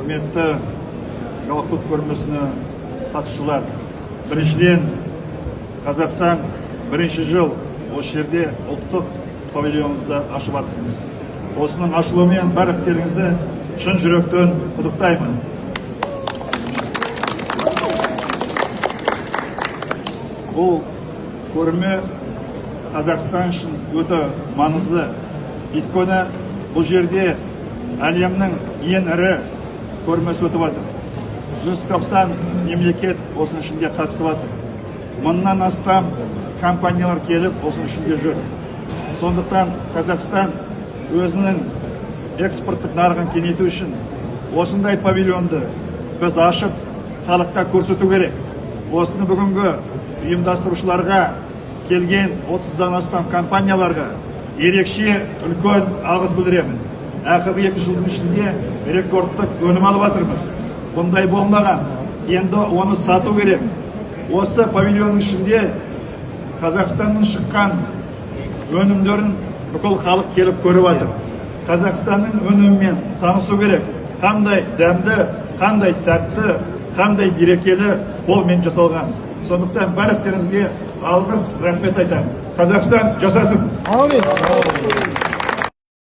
құрметті Галфуд көрмесіне қатысушылар. Біріншіден, Қазақстан бірінші жыл осы жерде ұлттық павильонымызды ашып жатырмыз. Осының ашылуымен барлықтарыңызды шын жүректен құттықтаймын. Бұл көрме Қазақстан үшін өте маңызды. Өйткені бұл жерде әлемнің ең ірі көрмесі өтіп жатыр. 190 мемлекет осының ішінде қатысып жатыр. Мыңнан астам компаниялар келіп осының ішінде жүр. Сондықтан Қазақстан өзінің экспорттық нарығын кеңейту үшін осындай павильонды біз ашып, халыққа көрсету керек. Осыны бүгінгі ұйымдастырушыларға, келген 30-дан астам компанияларға ерекше үлкен алғыс білдіремін. Ақырғы 2 жылдың ішінде рекордтық өнім алып жатырмыз. Бұндай болмаған, енді оны сату керек. Осы павильонның ішінде Қазақстанның шыққан өнімдерін бүкіл халық келіп көріп жатыр. Қазақстанның өнімімен танысу керек. Қандай дәмді, қандай тәтті, қандай берекелі қолмен жасалған. Сондықтан барлықтарыңызға алғыс, рахмет айтамын. Қазақстан жасасын! Амин!